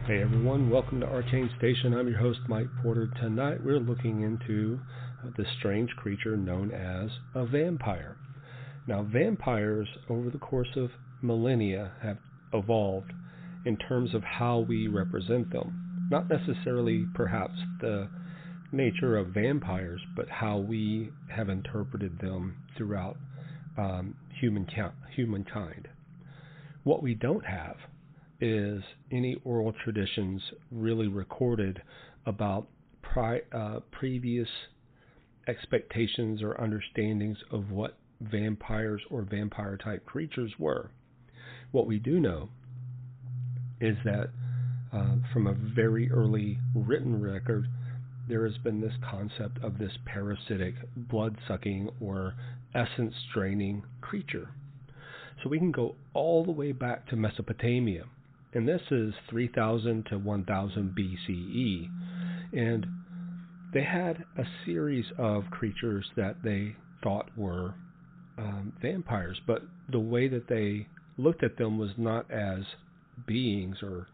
Hey everyone, welcome to Arcane Station. I'm your host Mike Porter. Tonight we're looking into this strange creature known as a vampire. Now vampires over the course of millennia have evolved in terms of how we represent them. Not necessarily perhaps the nature of vampires, but how we have interpreted them throughout humankind. What we don't have is any oral traditions really recorded about previous expectations or understandings of what vampires or vampire type creatures were. What we do know is that from a very early written record, there has been this concept of this parasitic, blood-sucking or essence-draining creature. So we can go all the way back to Mesopotamia. And this is 3000 to 1000 BCE. And they had a series of creatures that they thought were vampires. But the way that they looked at them was not as beings or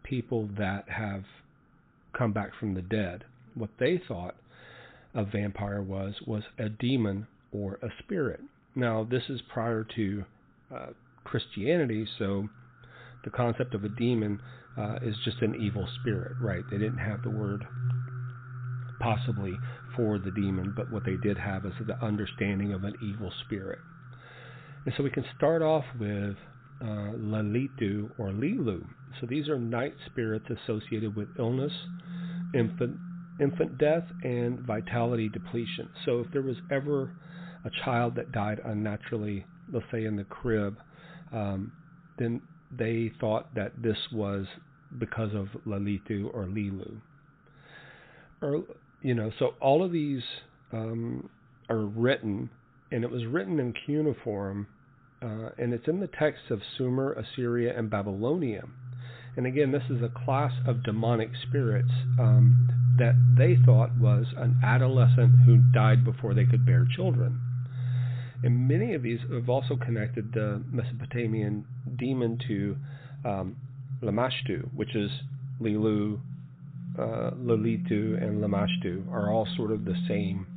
people that have come back from the dead. What they thought a vampire was a demon or a spirit. Now, this is prior to Christianity, so the concept of a demon is just an evil spirit, right? They didn't have the word possibly for the demon, but what they did have is the understanding of an evil spirit. And so we can start off with Lalitu or Lilu. So these are night spirits associated with illness, infant death, and vitality depletion. So if there was ever a child that died unnaturally, let's say in the crib, then they thought that this was because of Lalitu or Lilu. So all of these are written, and it was written in cuneiform, and it's in the texts of Sumer, Assyria, and Babylonia. And again, this is a class of demonic spirits that they thought was an adolescent who died before they could bear children. And many of these have also connected the Mesopotamian demon to Lamashtu, which is Lilu, Lalitu, and Lamashtu are all sort of the same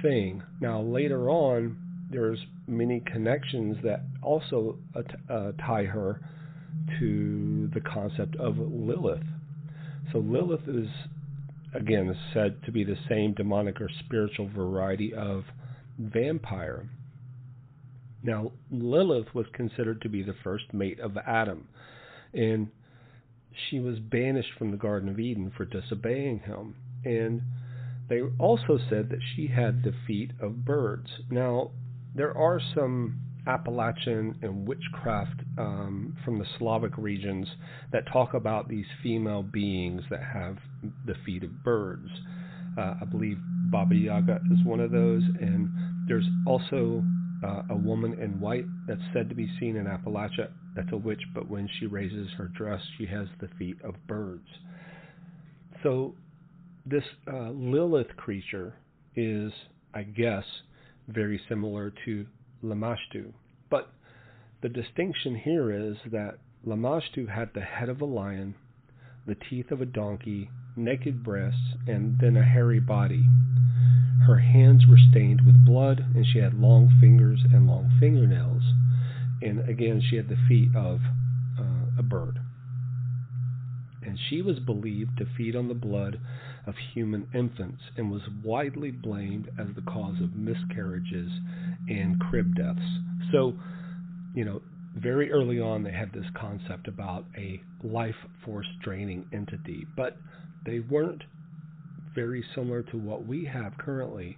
thing. Now, later on, there's many connections that also tie her to the concept of Lilith. So Lilith is, again, said to be the same demonic or spiritual variety of vampire. Now, Lilith was considered to be the first mate of Adam, and she was banished from the Garden of Eden for disobeying him. And they also said that she had the feet of birds. Now, there are some Appalachian and witchcraft from the Slavic regions that talk about these female beings that have the feet of birds. I believe Baba Yaga is one of those, and there's also a woman in white that's said to be seen in Appalachia. That's a witch, but when she raises her dress, she has the feet of birds. So this Lilith creature is, I guess, very similar to Lamashtu. But the distinction here is that Lamashtu had the head of a lion, the teeth of a donkey, naked breasts, and then a hairy body. Her hands were stained with blood, and she had long fingers and long fingernails. And again, she had the feet of a bird. And she was believed to feed on the blood of human infants and was widely blamed as the cause of miscarriages and crib deaths. So, very early on they had this concept about a life force draining entity, but they weren't very similar to what we have currently,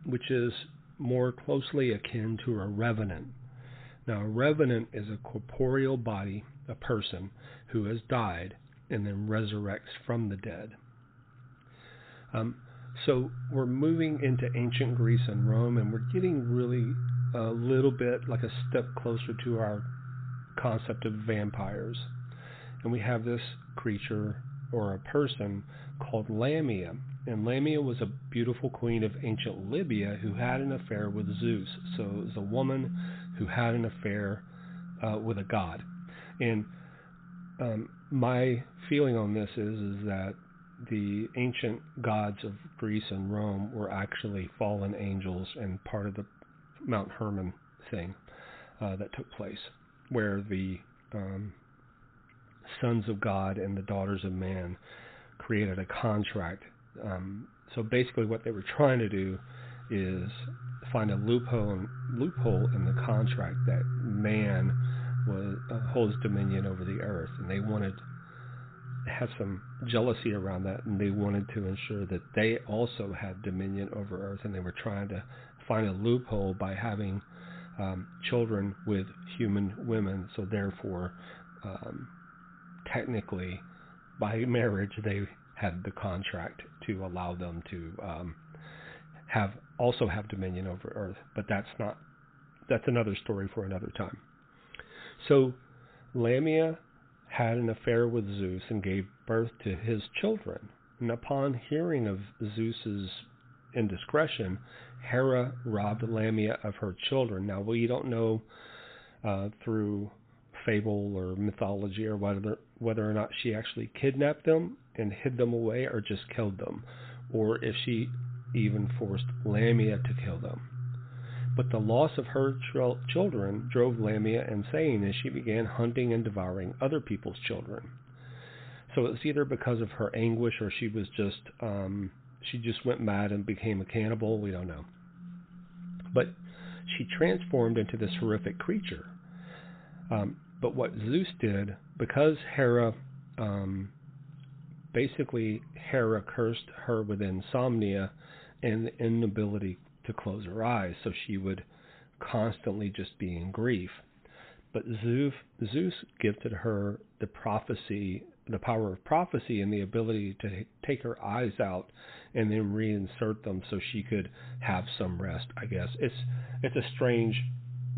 which is more closely akin to a revenant. Now, a revenant is a corporeal body, a person who has died and then resurrects from the dead. So we're moving into ancient Greece and Rome, and we're getting really a little bit like a step closer to our concept of vampires. And we have this creature or a person called Lamia. And Lamia was a beautiful queen of ancient Libya who had an affair with Zeus. So it was a woman who had an affair with a god. And My feeling on this is that the ancient gods of Greece and Rome were actually fallen angels and part of the Mount Hermon thing that took place, where the sons of God and the daughters of man created a contract. So basically what they were trying to do is find a loophole in the contract that man holds dominion over the earth, and they wanted to have some jealousy around that, and they wanted to ensure that they also had dominion over earth, and they were trying to find a loophole by having children with human women. So therefore, technically, by marriage, they had the contract to allow them to also have dominion over earth. But that's another story for another time. So Lamia had an affair with Zeus and gave birth to his children. And upon hearing of Zeus's indiscretion, Hera robbed Lamia of her children. Now, we don't know through fable or mythology or whether or not she actually kidnapped them and hid them away or just killed them, or if she even forced Lamia to kill them. But the loss of her children drove Lamia insane, and she began hunting and devouring other people's children. So it was either because of her anguish, or she just went mad and became a cannibal. We don't know. But she transformed into this horrific creature. But what Zeus did, because Hera cursed her with insomnia and the inability to close her eyes, so she would constantly just be in grief. But Zeus gifted her the power of prophecy, and the ability to take her eyes out and then reinsert them so she could have some rest, I guess. It's a strange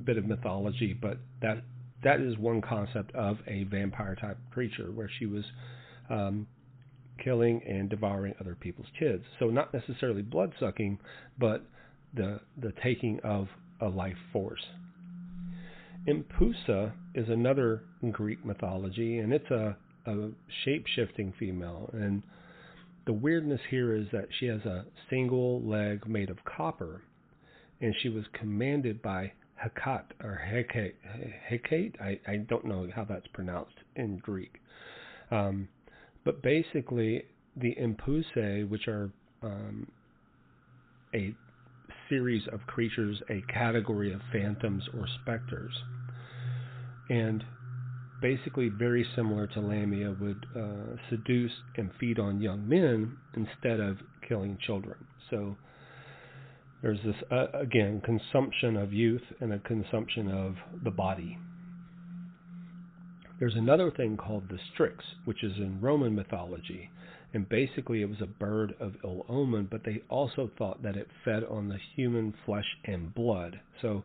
bit of mythology, but that is one concept of a vampire type creature, where she was killing and devouring other people's kids. So not necessarily blood sucking, but the taking of a life force. Impusa is another Greek mythology, and it's a shape-shifting female. And the weirdness here is that she has a single leg made of copper, and she was commanded by Hecate, or Hecate. I don't know how that's pronounced in Greek. But basically, the Impusae, which are a series of creatures, a category of phantoms or specters, and basically very similar to Lamia, would seduce and feed on young men instead of killing children. So there's this, again, consumption of youth and a consumption of the body. There's another thing called the Strix, which is in Roman mythology, and basically it was a bird of ill omen, but they also thought that it fed on the human flesh and blood. So,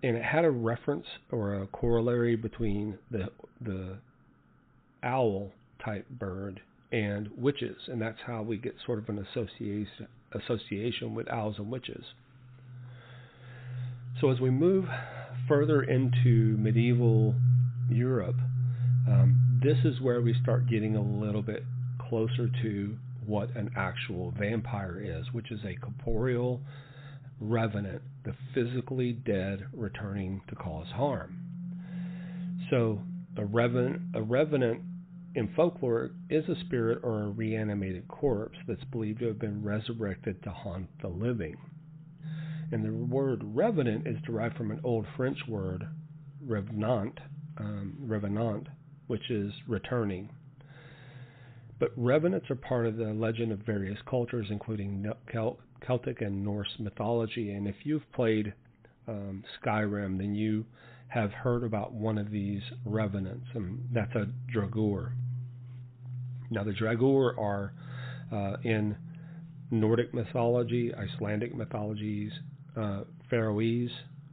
and it had a reference or a corollary between the owl type bird and witches, and that's how we get sort of an association with owls and witches. So as we move further into medieval Europe, this is where we start getting a little bit closer to what an actual vampire is, which is a corporeal revenant, the physically dead returning to cause harm. So a revenant in folklore is a spirit or a reanimated corpse that's believed to have been resurrected to haunt the living. And the word revenant is derived from an old French word, revenant, which is returning. But revenants are part of the legend of various cultures, including Celtic and Norse mythology. And if you've played Skyrim, then you have heard about one of these revenants, and that's a draugr. Now, the draugr are in Nordic mythology, Icelandic mythologies, Faroese,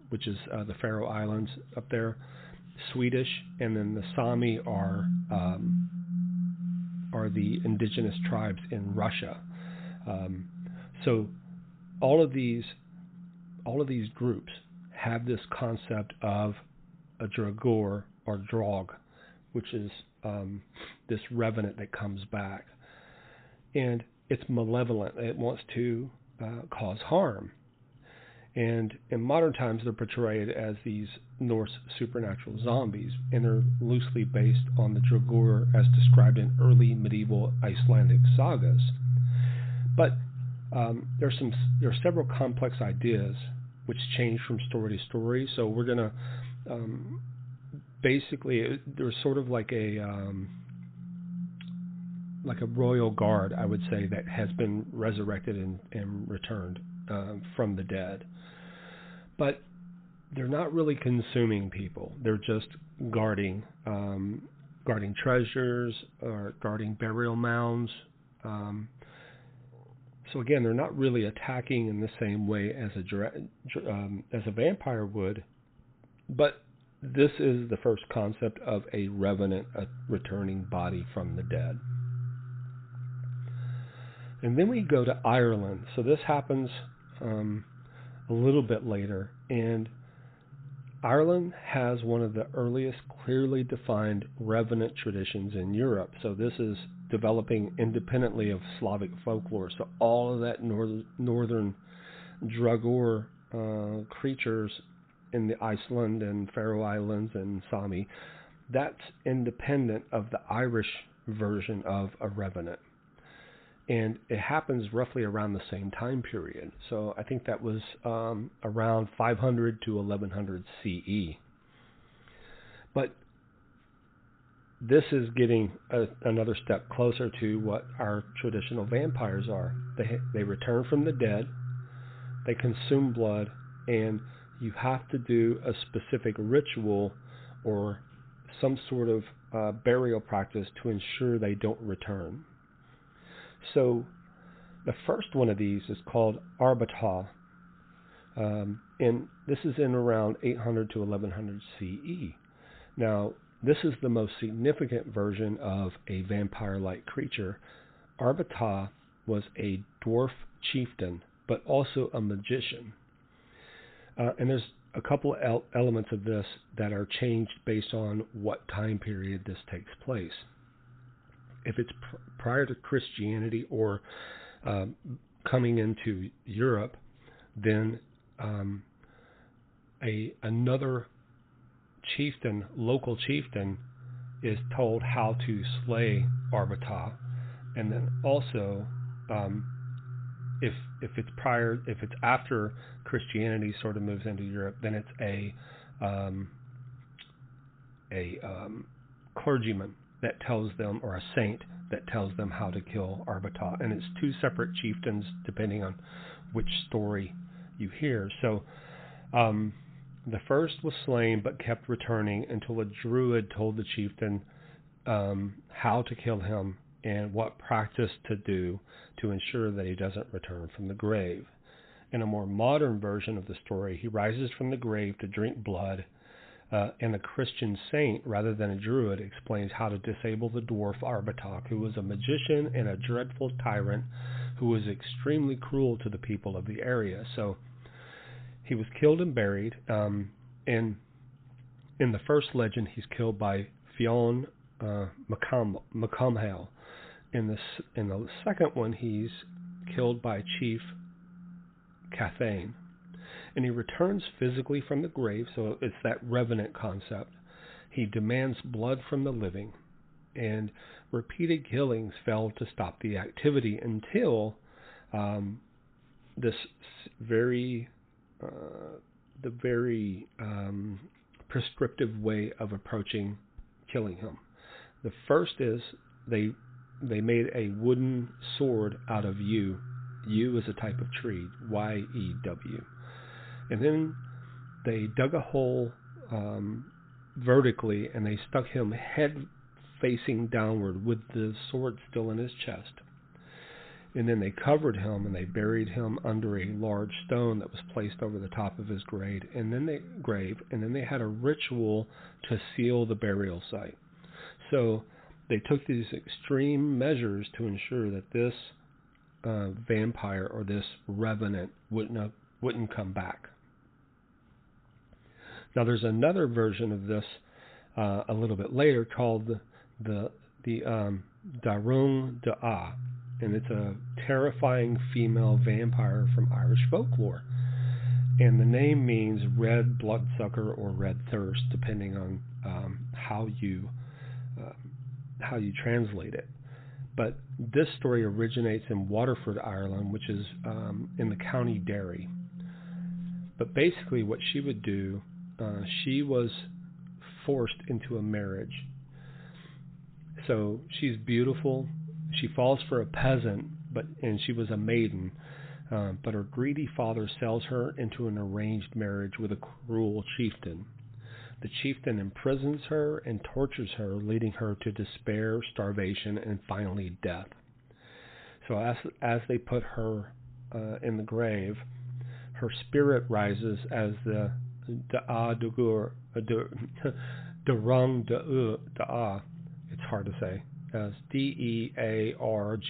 which is the Faroe Islands up there, Swedish, and then the Sami are the indigenous tribes in Russia. So all of these groups have this concept of a draugr or draug, which is this revenant that comes back. And it's malevolent. It wants to cause harm. And in modern times, they're portrayed as these Norse supernatural zombies, and they're loosely based on the Draugr as described in early medieval Icelandic sagas. But there are several complex ideas which change from story to story. So we're going to basically, there's sort of like a royal guard, I would say, that has been resurrected and returned from the dead. But they're not really consuming people. They're just guarding treasures or guarding burial mounds. So again, they're not really attacking in the same way as a vampire would. But this is the first concept of a revenant, a returning body from the dead. And then we go to Ireland. So this happens a little bit later, and Ireland has one of the earliest clearly defined revenant traditions in Europe. So this is developing independently of Slavic folklore. So all of that northern Draugr creatures in the Iceland and Faroe Islands and Sami, that's independent of the Irish version of a revenant. And it happens roughly around the same time period. So I think that was around 500 to 1100 CE. But this is getting another step closer to what our traditional vampires are. They return from the dead, they consume blood, and you have to do a specific ritual or some sort of burial practice to ensure they don't return. So the first one of these is called Arbata, and this is in around 800 to 1100 CE. Now, this is the most significant version of a vampire-like creature. Arbata was a dwarf chieftain, but also a magician. And there's a couple elements of this that are changed based on what time period this takes place. If it's prior to Christianity or coming into Europe, then another chieftain, local chieftain, is told how to slay Arbata, and then also if it's after Christianity sort of moves into Europe, then it's a clergyman that tells them, or a saint that tells them how to kill Arbata. And it's two separate chieftains depending on which story you hear. So the first was slain but kept returning until a druid told the chieftain how to kill him and what practice to do to ensure that he doesn't return from the grave. In a more modern version of the story, he rises from the grave to drink blood, and a Christian saint, rather than a druid, explains how to disable the dwarf Arbatak, who was a magician and a dreadful tyrant who was extremely cruel to the people of the area. So he was killed and buried, and in the first legend, he's killed by Fionn Macamhail. In the second one, he's killed by Chief Cathane. And he returns physically from the grave, so it's that revenant concept. He demands blood from the living, and repeated killings failed to stop the activity until this very prescriptive way of approaching killing him. The first is they made a wooden sword out of yew. Yew is a type of tree, Y-E-W. And then they dug a hole vertically, and they stuck him head facing downward with the sword still in his chest. And then they covered him, and they buried him under a large stone that was placed over the top of his grave. And then they had a ritual to seal the burial site. So they took these extreme measures to ensure that this vampire or this revenant wouldn't come back. Now there's another version of this a little bit later called the Darung Da'a, and it's a terrifying female vampire from Irish folklore. And the name means red bloodsucker or red thirst, depending on how you translate it. But this story originates in Waterford, Ireland, which is in the County Derry. But basically what she would do, she was forced into a marriage. So she's beautiful. She falls for a peasant, and she was a maiden. But her greedy father sells her into an arranged marriage with a cruel chieftain. The chieftain imprisons her and tortures her, leading her to despair, starvation, and finally death. So as they put her in the grave, her spirit rises as the Darung Da'a. It's hard to say. As Dearg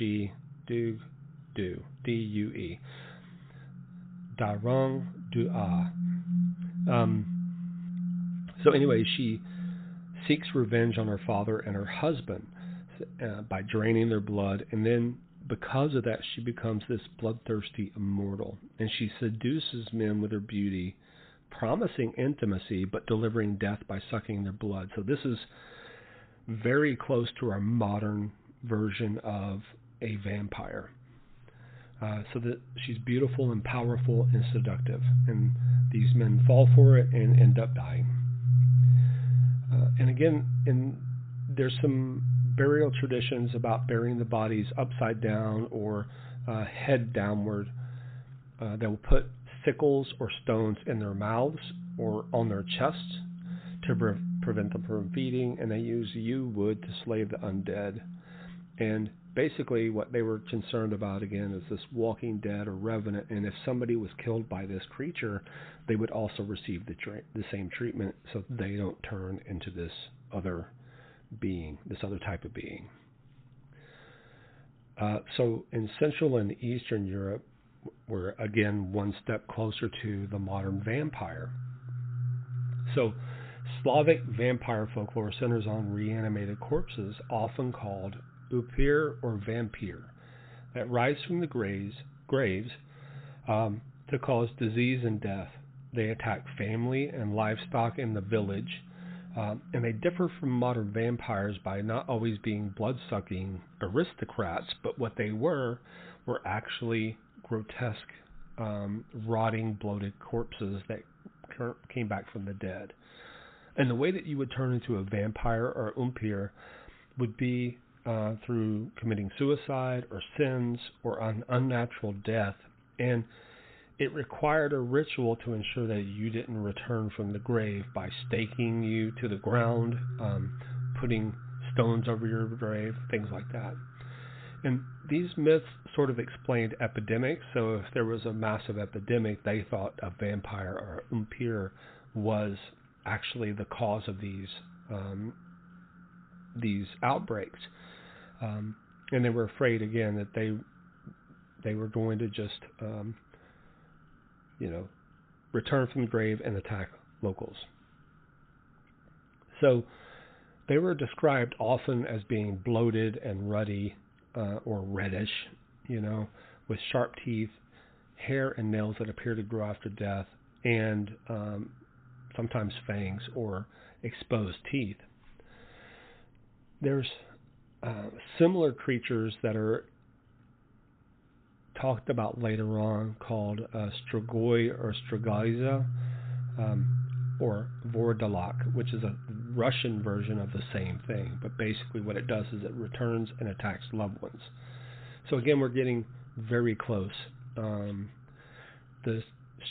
Due. Darung Da'a. So anyway, she seeks revenge on her father and her husband by draining their blood, and then because of that, she becomes this bloodthirsty immortal, and she seduces men with her beauty, promising intimacy but delivering death by sucking their blood. So this is very close to our modern version of a vampire. So that she's beautiful and powerful and seductive, and these men fall for it and end up dying. And again, there's some burial traditions about burying the bodies upside down or head downward. They will put sickles or stones in their mouths or on their chests to prevent them from feeding, and they use yew wood to slay the undead. And basically what they were concerned about, again, is this walking dead or revenant, and if somebody was killed by this creature, they would also receive the same treatment so they don't turn into this other being, this other type of being. So in Central and Eastern Europe, we're again one step closer to the modern vampire. So Slavic vampire folklore centers on reanimated corpses, often called upir or vampire, that rise from the graves to cause disease and death. They attack family and livestock in the village, and they differ from modern vampires by not always being blood-sucking aristocrats, but what they were actually grotesque, rotting, bloated corpses that came back from the dead. And the way that you would turn into a vampire or umpire would be through committing suicide or sins or an unnatural death, and it required a ritual to ensure that you didn't return from the grave by staking you to the ground, putting stones over your grave, things like that. And these myths sort of explained epidemics. So if there was a massive epidemic, they thought a vampire or umpire was actually the cause of these outbreaks. And they were afraid, again, that they were going to just return from the grave and attack locals. So they were described often as being bloated and ruddy or reddish, with sharp teeth, hair and nails that appear to grow after death, and sometimes fangs or exposed teeth. There's similar creatures that are talked about later on called strigoi or strigaiza or vordalak, which is a Russian version of the same thing. But basically what it does is it returns and attacks loved ones. So again, we're getting very close. The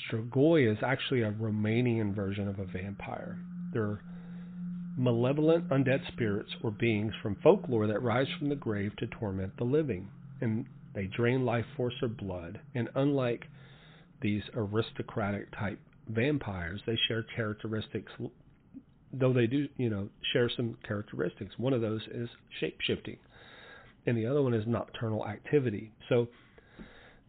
strigoi is actually a Romanian version of a vampire. They're malevolent undead spirits or beings from folklore that rise from the grave to torment the living. And they drain life force or blood. And unlike these aristocratic type vampires, they share characteristics, though they do, share some characteristics. One of those is shape-shifting, and the other one is nocturnal activity. So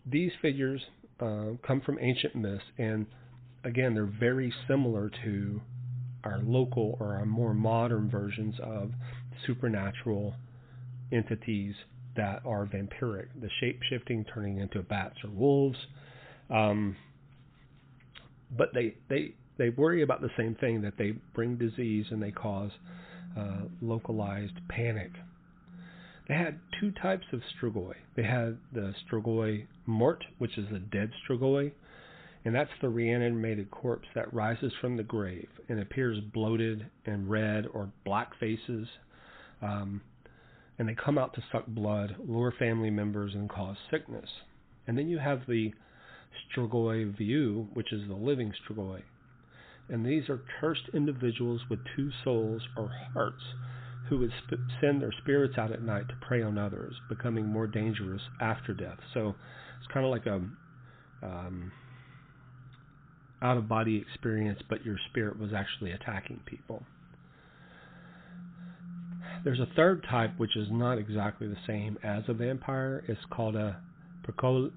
these figures come from ancient myths, and again, they're very similar to our local or our more modern versions of supernatural entities that are vampiric, the shape-shifting, turning into bats or wolves. But they worry about the same thing, that they bring disease and they cause localized panic. They had two types of strigoi. They had the strigoi mort, which is a dead strigoi, and that's the reanimated corpse that rises from the grave and appears bloated and red or black faces, and they come out to suck blood, lure family members, and cause sickness. And then you have the strigoi viu, which is the living strigoi. And these are cursed individuals with two souls or hearts who would send their spirits out at night to prey on others, becoming more dangerous after death. So it's kind of like a out-of-body experience, but your spirit was actually attacking people. There's a third type, which is not exactly the same as a vampire. It's called a prikolitsi,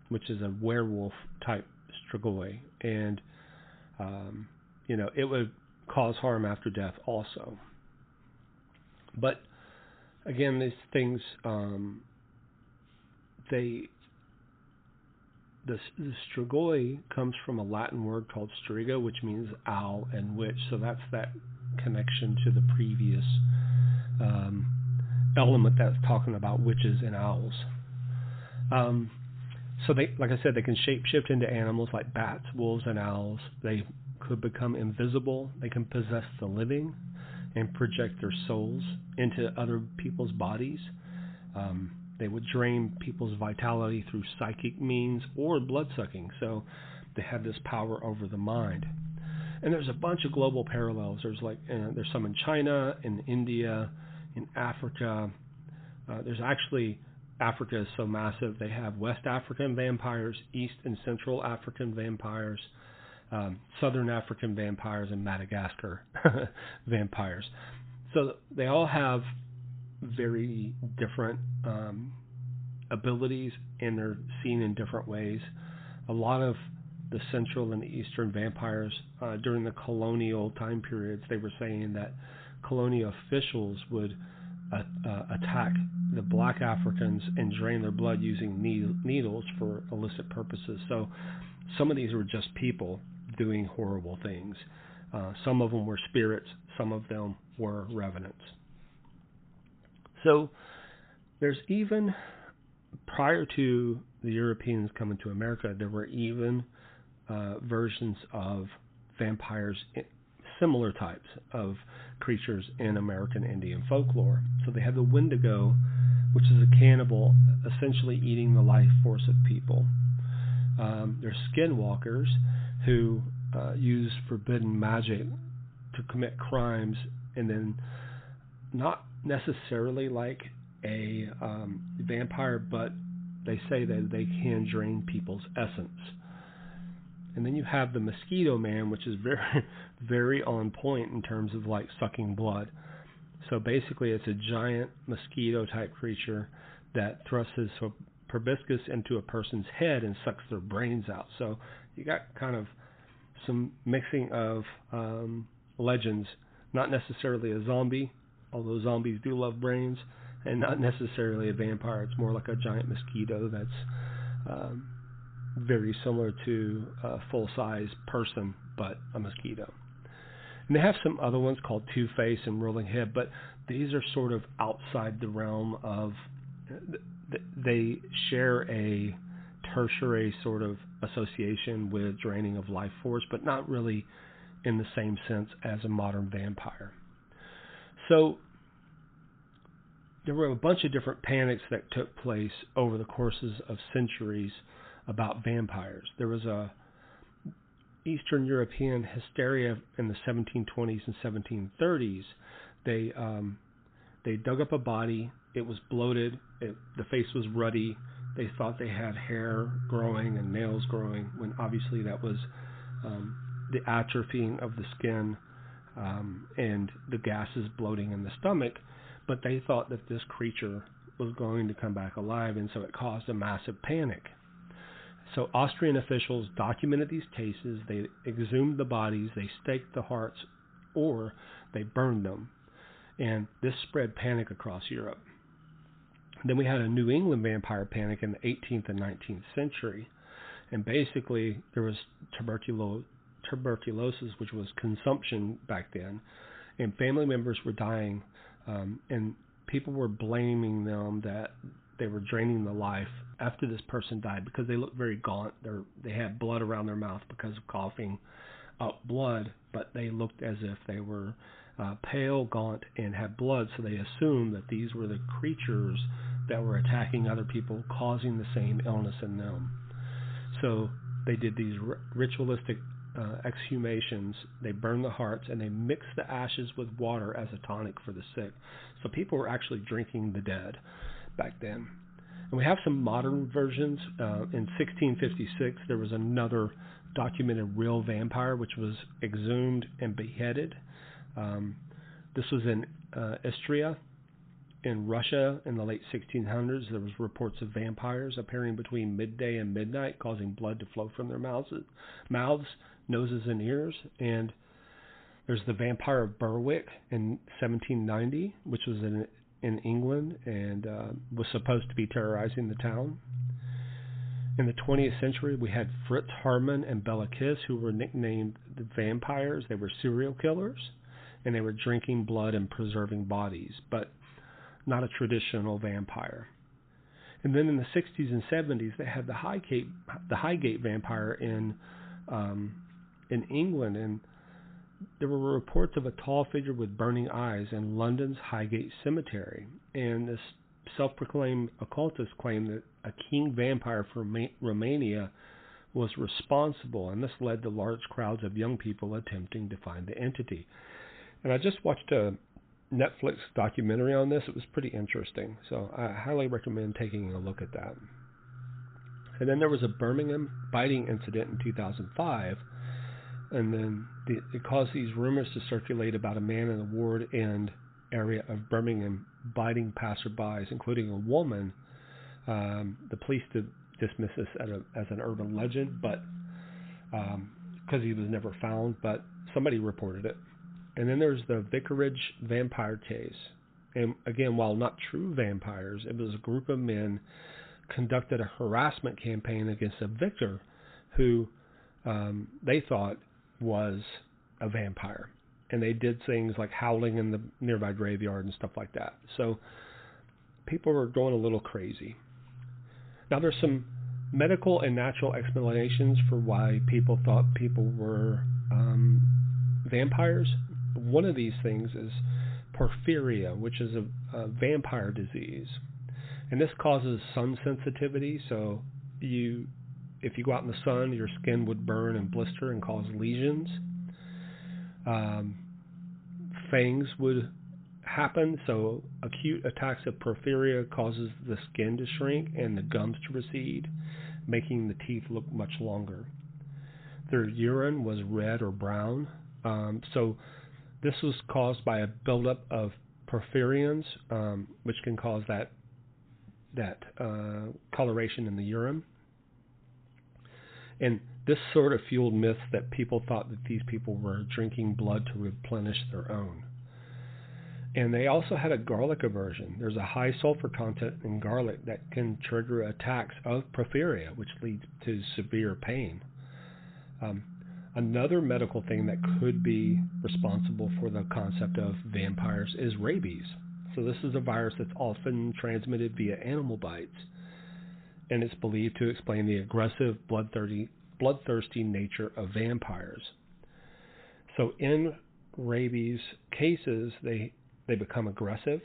which is a werewolf-type strigoi. And, it would cause harm after death also. But, again, these things, the strigoi comes from a Latin word called striga, which means owl and witch. So that's that connection to the previous element that's talking about witches and owls. So they, like I said, they can shapeshift into animals like bats, wolves, and owls. They could become invisible. They can possess the living and project their souls into other people's bodies. They would drain people's vitality through psychic means or blood-sucking. So they have this power over the mind. And there's a bunch of global parallels. There's some in China, in India, in Africa. There's actually, Africa is so massive, they have West African vampires, East and Central African vampires, Southern African vampires, and Madagascar vampires. So they all have very different abilities, and they're seen in different ways. A lot of the Central and the Eastern vampires during the colonial time periods, they were saying that colonial officials would attack the black Africans and drain their blood using needles for illicit purposes. So some of these were just people doing horrible things. Some of them were spirits, some of them were revenants. So there's even, prior to the Europeans coming to America, there were even versions of vampires, similar types of creatures in American Indian folklore. So they have the Wendigo, which is a cannibal, essentially eating the life force of people. There's skinwalkers who use forbidden magic to commit crimes, and then not necessarily like a vampire, but they say that they can drain people's essence. And then you have the mosquito man, which is very, very on point in terms of like sucking blood. So basically it's a giant mosquito type creature that thrusts his proboscis into a person's head and sucks their brains out. So you got kind of some mixing of legends, not necessarily a zombie, although zombies do love brains, and not necessarily a vampire. It's more like a giant mosquito that's very similar to a full-size person, but a mosquito. And they have some other ones called Two-Face and Rolling Head, but these are sort of outside the realm of, they share a tertiary sort of association with draining of life force, but not really in the same sense as a modern vampire. So there were a bunch of different panics that took place over the courses of centuries about vampires. There was a Eastern European hysteria in the 1720s and 1730s. They dug up a body. It was bloated. The face was ruddy. They thought they had hair growing and nails growing, when obviously that was the atrophying of the skin and the gases bloating in the stomach. But they thought that this creature was going to come back alive, and so it caused a massive panic. So Austrian officials documented these cases. They exhumed the bodies, they staked the hearts, or they burned them. And this spread panic across Europe. Then we had a New England vampire panic in the 18th and 19th century. And basically, there was tuberculosis, which was consumption back then. And family members were dying. And people were blaming them that they were draining the life after this person died because they looked very gaunt. They had blood around their mouth because of coughing up blood, but they looked as if they were pale, gaunt, and had blood, so they assumed that these were the creatures that were attacking other people, causing the same illness in them. So they did these ritualistic exhumations. They burned the hearts, and they mixed the ashes with water as a tonic for the sick. So people were actually drinking the dead back then. And we have some modern versions. In 1656, there was another documented real vampire, which was exhumed and beheaded. This was in Istria, in Russia, in the late 1600s. There was reports of vampires appearing between midday and midnight, causing blood to flow from their mouths, noses, and ears. And there's the vampire of Berwick in 1790, which was in England and was supposed to be terrorizing the town. In the 20th century, we had Fritz Hartmann and Bela Kiss, who were nicknamed the vampires. They were serial killers, and they were drinking blood and preserving bodies, but not a traditional vampire. And then in the 60s and 70s, they had the Highgate vampire in England, and there were reports of a tall figure with burning eyes in London's Highgate Cemetery. And this self-proclaimed occultist claimed that a king vampire from Romania was responsible, and this led to large crowds of young people attempting to find the entity. And I just watched a Netflix documentary on this. It was pretty interesting, so I highly recommend taking a look at that. And then there was a Birmingham biting incident in 2005, and then it caused these rumors to circulate about a man in the Ward End area of Birmingham biting passerbys, including a woman. The police dismissed this as an urban legend, but because he was never found, but somebody reported it. And then there's the Vicarage vampire case. And again, while not true vampires, it was a group of men conducted a harassment campaign against a vicar who they thought was a vampire. And they did things like howling in the nearby graveyard and stuff like that. So people were going a little crazy. Now there's some medical and natural explanations for why people thought people were vampires. One of these things is porphyria, which is a vampire disease. And this causes sun sensitivity. So if you go out in the sun, your skin would burn and blister and cause lesions. Fangs would happen. So acute attacks of porphyria causes the skin to shrink and the gums to recede, making the teeth look much longer. Their urine was red or brown. So this was caused by a buildup of porphyrins, which can cause that coloration in the urine. And this sort of fueled myths that people thought that these people were drinking blood to replenish their own. And they also had a garlic aversion. There's a high sulfur content in garlic that can trigger attacks of porphyria, which leads to severe pain. Another medical thing that could be responsible for the concept of vampires is rabies. So this is a virus that's often transmitted via animal bites, and it's believed to explain the aggressive, bloodthirsty nature of vampires. So in rabies cases, they become aggressive,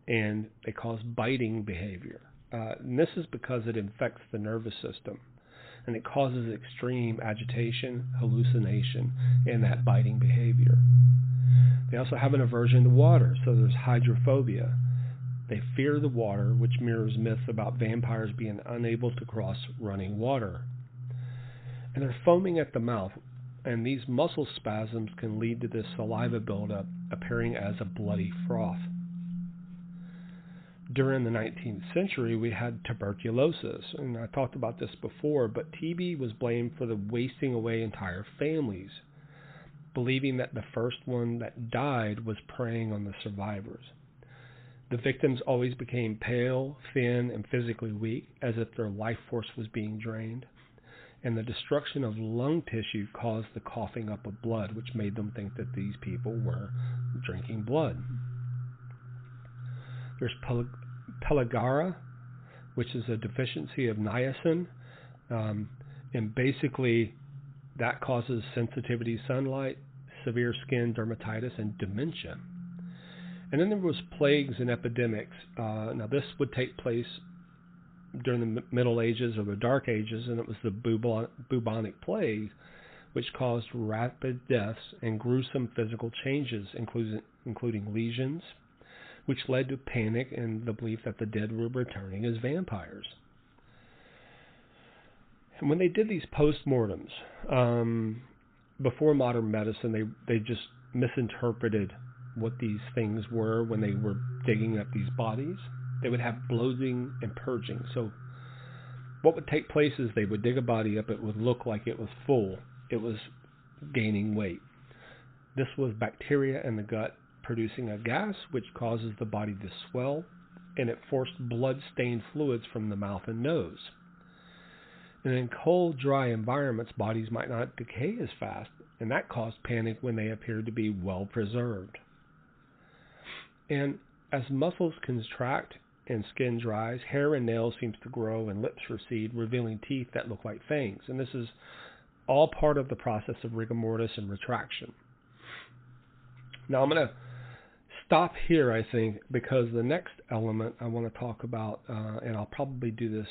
and they cause biting behavior. And this is because it infects the nervous system, and it causes extreme agitation, hallucination, and that biting behavior. They also have an aversion to water, so there's hydrophobia. They fear the water, which mirrors myths about vampires being unable to cross running water. And they're foaming at the mouth, and these muscle spasms can lead to this saliva buildup, appearing as a bloody froth. during the 19th century, we had tuberculosis, and I talked about this before, but TB was blamed for the wasting away entire families, believing that the first one that died was preying on the survivors. The victims always became pale, thin, and physically weak, as if their life force was being drained, and the destruction of lung tissue caused the coughing up of blood, which made them think that these people were drinking blood. There's pellagra, which is a deficiency of niacin, and basically that causes sensitivity to sunlight, severe skin dermatitis, and dementia. And then there was plagues and epidemics. Now this would take place during the Middle Ages or the Dark Ages, and it was the bubonic plague, which caused rapid deaths and gruesome physical changes, including lesions, which led to panic and the belief that the dead were returning as vampires. And when they did these post-mortems, before modern medicine, they just misinterpreted what these things were when they were digging up these bodies. They would have bloating and purging. So what would take place is they would dig a body up. It would look like it was full. It was gaining weight. This was bacteria in the gut producing a gas which causes the body to swell, and it forced blood-stained fluids from the mouth and nose. And in cold, dry environments, bodies might not decay as fast, and that caused panic when they appeared to be well preserved. And as muscles contract and skin dries, hair and nails seems to grow and lips recede, revealing teeth that look like fangs. And this is all part of the process of rigor mortis and retraction. Now I'm going to stop here, I think, because the next element I want to talk about, and I'll probably do this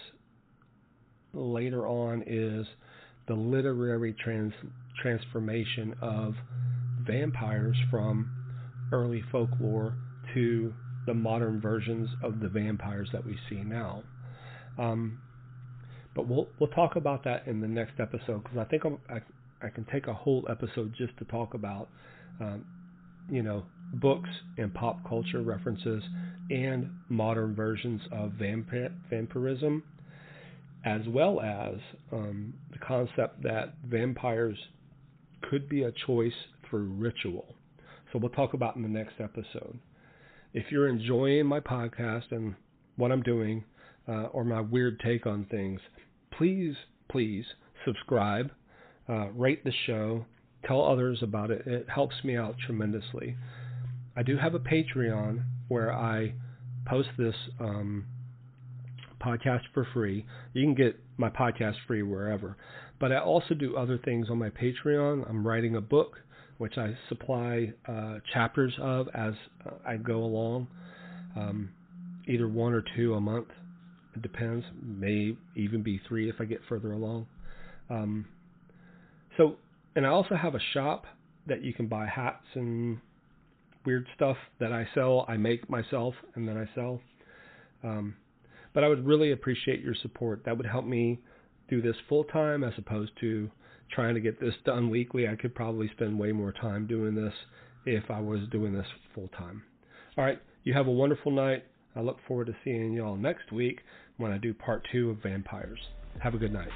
later on, is the literary transformation of vampires from early folklore to the modern versions of the vampires that we see now. But we'll talk about that in the next episode, because I think I can take a whole episode just to talk about books and pop culture references and modern versions of vampirism, as well as the concept that vampires could be a choice through ritual. So we'll talk about in the next episode. If you're enjoying my podcast and what I'm doing, or my weird take on things, please subscribe, rate the show, tell others about it. It helps me out tremendously. I do have a Patreon where I post this podcast for free. You can get my podcast free wherever. But I also do other things on my Patreon. I'm writing a book, which I supply chapters of as I go along, either 1 or 2 a month. It depends. May even be 3 if I get further along. And I also have a shop that you can buy hats and weird stuff that I sell. I make myself and then I sell. But I would really appreciate your support. That would help me do this full time as opposed to trying to get this done weekly. I could probably spend way more time doing this if I was doing this full time. All right. You have a wonderful night. I look forward to seeing y'all next week when I do part 2 of vampires. Have a good night.